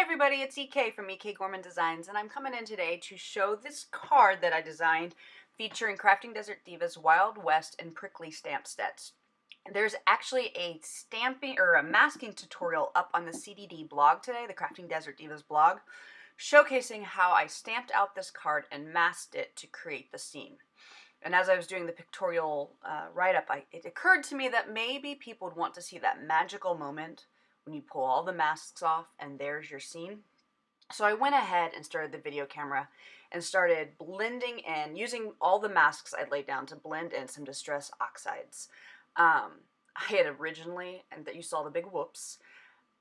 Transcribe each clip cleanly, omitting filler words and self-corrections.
everybody, it's EK from EK Gorman Designs, and I'm coming in today to show this card that I designed featuring Crafting Desert Divas, Wild West, and Prickly stamp sets. There's actually a stamping or a masking tutorial up on the CDD blog today, the Crafting Desert Divas blog, showcasing how I stamped out this card and masked it to create the scene. And as I was doing the pictorial write-up, it occurred to me that maybe people would want to see that magical moment when you pull all the masks off and there's your scene. So I went ahead and started the video camera and started blending in, using all the masks I'd laid down to blend in some Distress Oxides. I had originally, and that you saw the big whoops,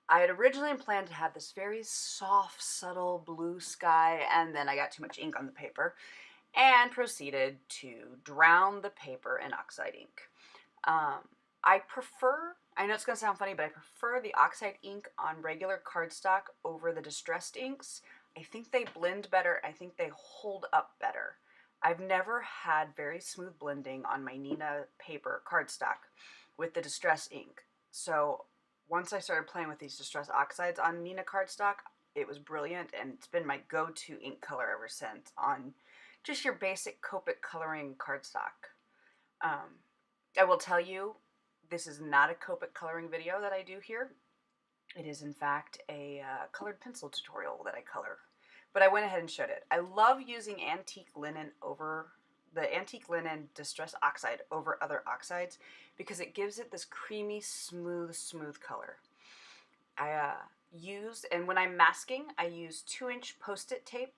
I had originally planned to have this very soft, subtle blue sky, and then I got too much ink on the paper and proceeded to drown the paper in Oxide ink. I know it's going to sound funny, but I prefer the Oxide ink on regular cardstock over the distressed inks. I think they blend better. I think they hold up better. I've never had very smooth blending on my Nina paper cardstock with the distressed ink. So once I started playing with these distressed oxides on Nina cardstock, it was brilliant, and it's been my go-to ink color ever since on just your basic Copic coloring cardstock. I will tell you, this is not a Copic coloring video that I do here. It is, in fact, a colored pencil tutorial that I color. But I went ahead and showed it. I love using antique linen Distress Oxide over other oxides because it gives it this creamy, smooth color. And when I'm masking, I use 2-inch Post-it tape.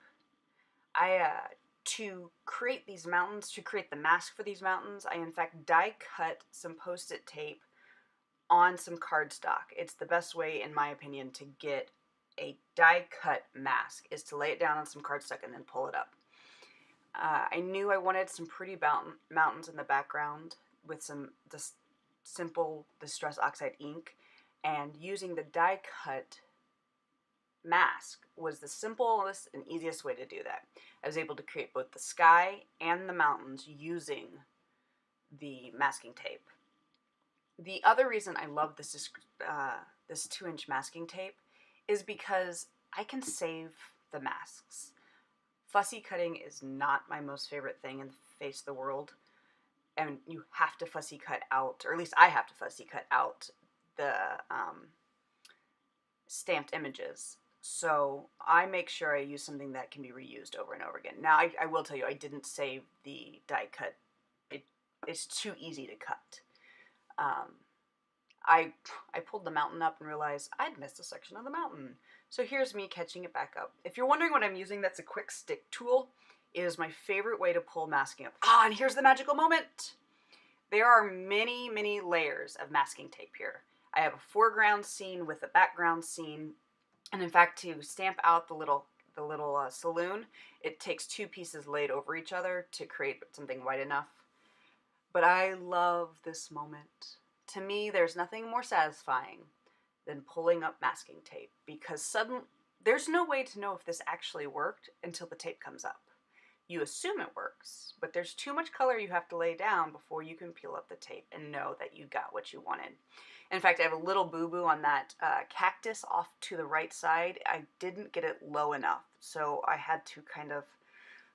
To create these mountains, to create the mask for these mountains, I in fact die cut some Post-it tape on some cardstock. It's the best way, in my opinion, to get a die cut mask, is to lay it down on some cardstock and then pull it up. I knew I wanted some pretty mountains in the background with some simple Distress Oxide ink, and using the die cut mask was the simplest and easiest way to do that. I was able to create both the sky and the mountains using the masking tape. The other reason I love this 2-inch masking tape is because I can save the masks. Fussy cutting is not my most favorite thing in the face of the world, and you have to fussy cut out, or at least I have to fussy cut out the stamped images. So I make sure I use something that can be reused over and over again. Now, I will tell you, I didn't save the die cut. It's too easy to cut. I pulled the mountain up and realized I'd missed a section of the mountain. So here's me catching it back up. If you're wondering what I'm using, that's a quick stick tool. It is my favorite way to pull masking up. And here's the magical moment. There are many, many layers of masking tape here. I have a foreground scene with a background scene. And in fact, to stamp out the little saloon, it takes 2 pieces laid over each other to create something wide enough. But I love this moment. To me, there's nothing more satisfying than pulling up masking tape, because there's no way to know if this actually worked until the tape comes up. You assume it works, but there's too much color you have to lay down before you can peel up the tape and know that you got what you wanted. In fact, I have a little boo-boo on that cactus off to the right side. I didn't get it low enough, so I had to kind of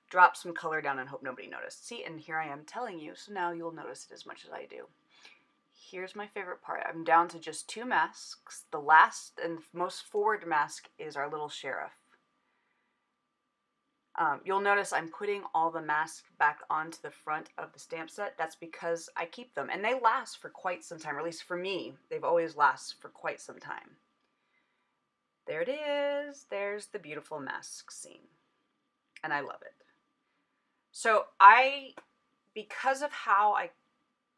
drop some color down and hope nobody noticed. See, and here I am telling you, so now you'll notice it as much as I do. Here's my favorite part. I'm down to just 2 masks. The last and most forward mask is our little sheriff. You'll notice I'm putting all the masks back onto the front of the stamp set. That's because I keep them, and they last for quite some time, or at least for me, they've always lasted for quite some time. There it is. There's the beautiful mask scene, and I love it. So because of how I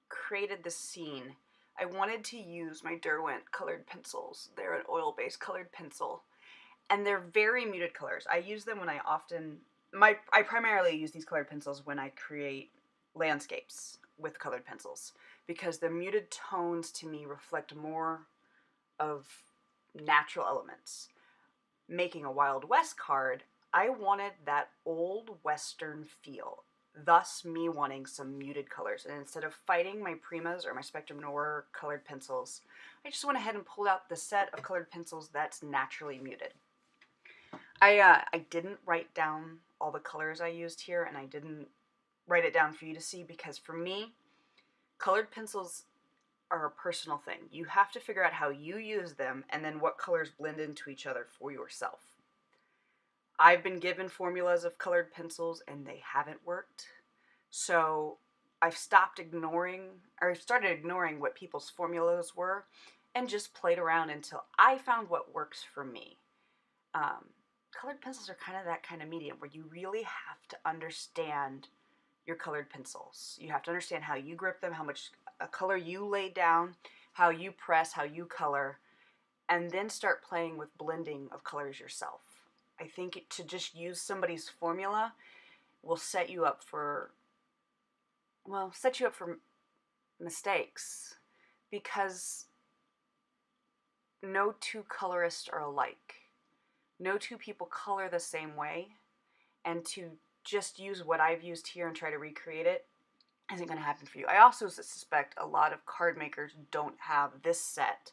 created this scene, I wanted to use my Derwent colored pencils. They're an oil-based colored pencil, and they're very muted colors. I use them when I primarily use these colored pencils when I create landscapes with colored pencils, because the muted tones to me reflect more of natural elements. Making a Wild West card, I wanted that old Western feel, thus me wanting some muted colors. And instead of fighting my Primas or my Spectrum Noir colored pencils, I just went ahead and pulled out the set of colored pencils that's naturally muted. I didn't write down all the colors I used here, and I didn't write it down for you to see because for me, colored pencils are a personal thing. You have to figure out how you use them and then what colors blend into each other for yourself. I've been given formulas of colored pencils and they haven't worked. So I've stopped ignoring, or started ignoring what people's formulas were and just played around until I found what works for me. Colored pencils are kind of that kind of medium where you really have to understand your colored pencils. You have to understand how you grip them, how much color you lay down, how you press, how you color, and then start playing with blending of colors yourself. I think to just use somebody's formula will set you up for mistakes because no two colorists are alike. No two people color the same way, and to just use what I've used here and try to recreate it isn't going to happen for you. I also suspect a lot of card makers don't have this set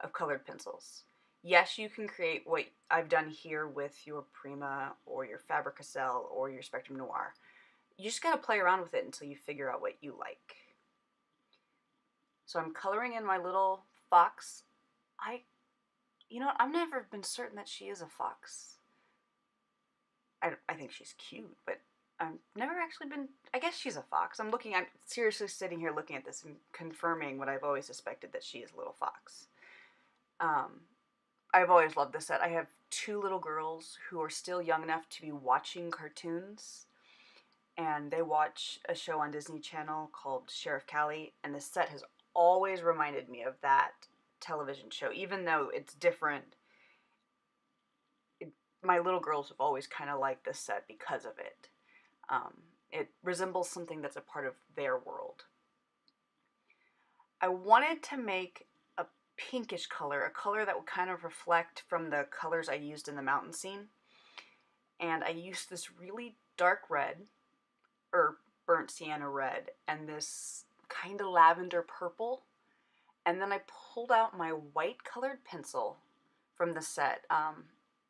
of colored pencils. Yes, you can create what I've done here with your Prima or your Faber-Castell or your Spectrum Noir. You just got to play around with it until you figure out what you like. So I'm coloring in my little fox. You know what? I've never been certain that she is a fox. I think she's cute, but I've never actually been, I guess she's a fox. I'm seriously sitting here looking at this and confirming what I've always suspected, that she is a little fox. I've always loved this set. I have 2 little girls who are still young enough to be watching cartoons, and they watch a show on Disney Channel called Sheriff Callie, and this set has always reminded me of that television show, even though it's different. My little girls have always kind of liked this set because of it. It resembles something that's a part of their world. I wanted to make a pinkish color, a color that would kind of reflect from the colors I used in the mountain scene. And I used this really dark red, or burnt sienna red, and this kind of lavender purple. And then I pulled out my white colored pencil from the set.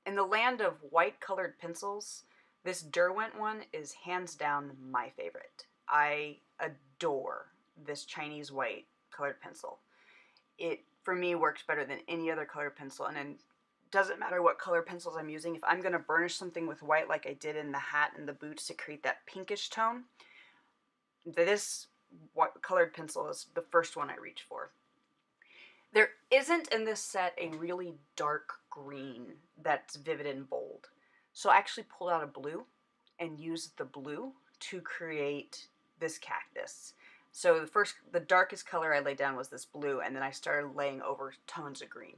In the land of white colored pencils, this Derwent one is hands down my favorite. I adore this Chinese white colored pencil. It, for me, works better than any other colored pencil, and it doesn't matter what color pencils I'm using. If I'm going to burnish something with white like I did in the hat and the boots to create that pinkish tone, this colored pencil is the first one I reach for. There isn't in this set a really dark green that's vivid and bold. So I actually pulled out a blue and used the blue to create this cactus. So the darkest color I laid down was this blue, and then I started laying over tones of green.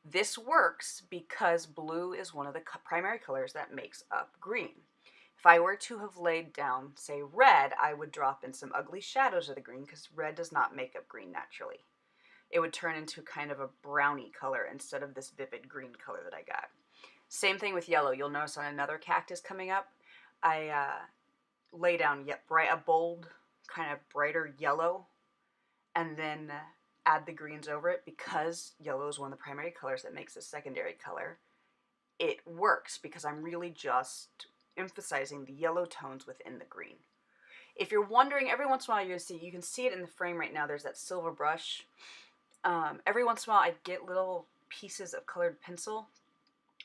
This works because blue is one of the primary colors that makes up green. If I were to have laid down, say, red, I would drop in some ugly shadows of the green because red does not make up green naturally. It would turn into kind of a browny color instead of this vivid green color that I got. Same thing with yellow. You'll notice on another cactus coming up, I lay down a bold, kind of brighter yellow, and then add the greens over it because yellow is one of the primary colors that makes a secondary color. It works because I'm really just emphasizing the yellow tones within the green. If you're wondering, every once in a while you can see it in the frame right now, there's that silver brush. Every once in a while I get little pieces of colored pencil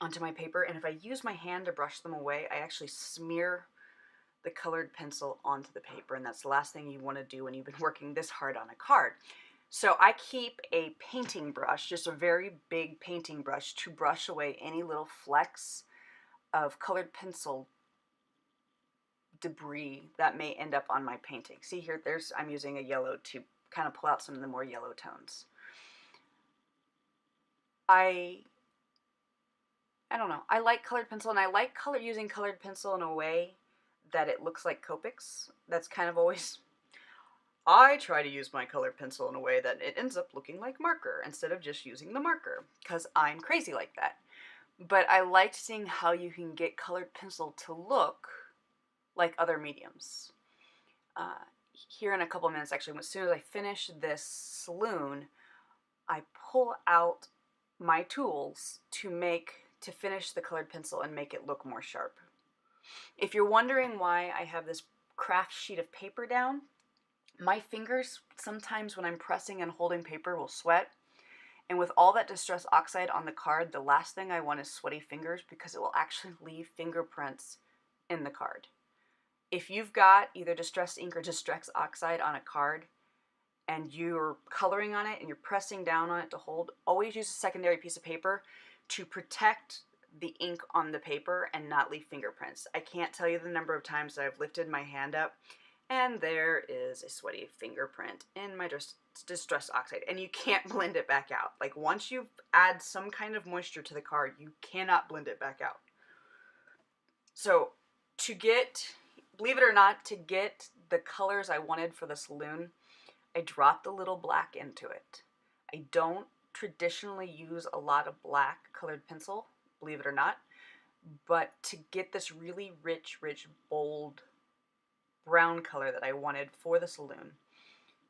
onto my paper, and if I use my hand to brush them away, I actually smear the colored pencil onto the paper, and that's the last thing you want to do when you've been working this hard on a card. So I keep a painting brush, just a very big painting brush, to brush away any little flecks of colored pencil debris that may end up on my painting. See here, I'm using a yellow to kind of pull out some of the more yellow tones. I don't know. I like colored pencil, and I like using colored pencil in a way that it looks like Copics. That's kind of always... I try to use my colored pencil in a way that it ends up looking like marker instead of just using the marker, because I'm crazy like that. But I liked seeing how you can get colored pencil to look like other mediums. Here in a couple minutes, actually, as soon as I finish this saloon, I pull out my tools to make to finish the colored pencil and make it look more sharp. If you're wondering why I have this craft sheet of paper down, my fingers sometimes when I'm pressing and holding paper will sweat. And with all that Distress Oxide on the card, the last thing I want is sweaty fingers because it will actually leave fingerprints in the card. If you've got either Distress ink or Distress Oxide on a card and you're coloring on it and you're pressing down on it to hold, always use a secondary piece of paper to protect the ink on the paper and not leave fingerprints. I can't tell you the number of times that I've lifted my hand up and there is a sweaty fingerprint in my Distress Oxide, and you can't blend it back out. Like, once you add some kind of moisture to the card, you cannot blend it back out. So to get, believe it or not, to get the colors I wanted for the saloon, I dropped a little black into it. I don't traditionally use a lot of black colored pencil, believe it or not, but to get this really rich, bold brown color that I wanted for the saloon,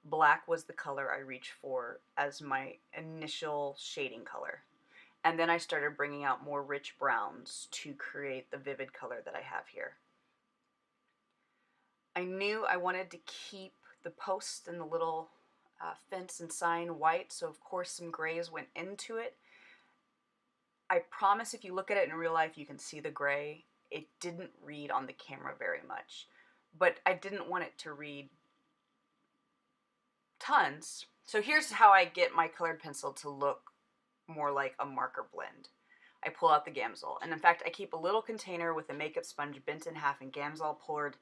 black was the color I reached for as my initial shading color. And then I started bringing out more rich browns to create the vivid color that I have here. I knew I wanted to keep the posts and the little fence and sign white, so of course some grays went into it. I promise if you look at it in real life you can see the gray. It didn't read on the camera very much, but I didn't want it to read tons. So here's how I get my colored pencil to look more like a marker blend. I pull out the Gamsol, and in fact I keep a little container with a makeup sponge bent in half and Gamsol poured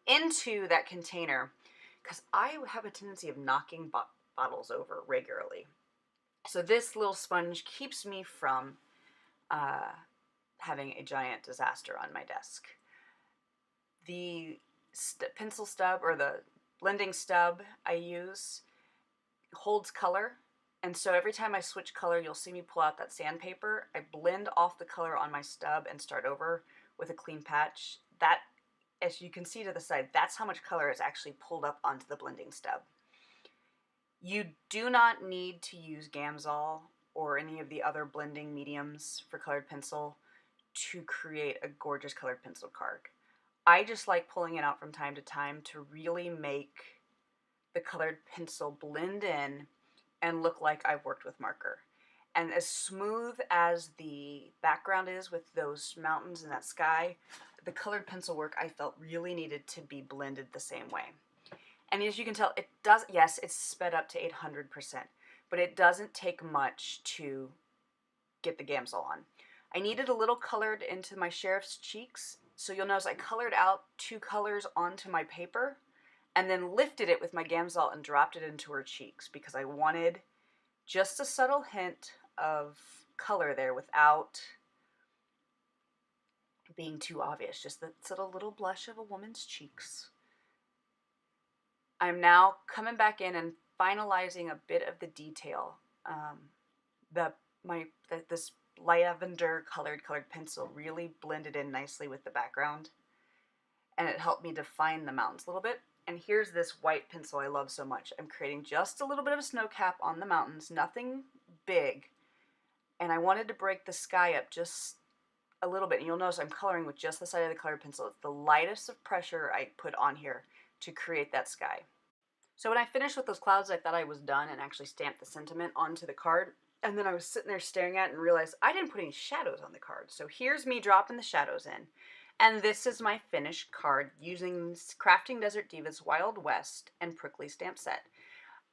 into that container because I have a tendency of knocking bottles over regularly. So this little sponge keeps me from having a giant disaster on my desk. The pencil stub, or the blending stub I use, holds color, and so every time I switch color you'll see me pull out that sandpaper. I blend off the color on my stub and start over with a clean patch. That, as you can see to the side, that's how much color is actually pulled up onto the blending stub. You do not need to use Gamsol or any of the other blending mediums for colored pencil to create a gorgeous colored pencil card. I just like pulling it out from time to time to really make the colored pencil blend in and look like I've worked with marker. And as smooth as the background is with those mountains and that sky, the colored pencil work I felt really needed to be blended the same way. And as you can tell, it does, yes, it's sped up to 800%, but it doesn't take much to get the Gamsol on. I needed a little colored into my sheriff's cheeks, so you'll notice I colored out 2 colors onto my paper and then lifted it with my Gamsol and dropped it into her cheeks because I wanted just a subtle hint of color there without being too obvious, just that subtle little blush of a woman's cheeks. I'm now coming back in and finalizing a bit of the detail. This lavender colored pencil really blended in nicely with the background, and it helped me define the mountains a little bit. And here's this white pencil I love so much. I'm creating just a little bit of a snow cap on the mountains, nothing big, and I wanted to break the sky up just a little bit. And you'll notice I'm coloring with just the side of the colored pencil. It's the lightest of pressure I put on here to create that sky. So when I finished with those clouds, I thought I was done and actually stamped the sentiment onto the card. And then I was sitting there staring at it and realized I didn't put any shadows on the card. So here's me dropping the shadows in. And this is my finished card using Crafting Desert Divas Wild West and Prickly stamp set.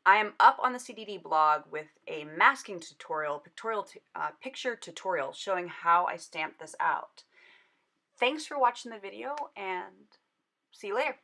I am up on the CDD blog with a masking tutorial, picture tutorial showing how I stamped this out. Thanks for watching the video and see you later.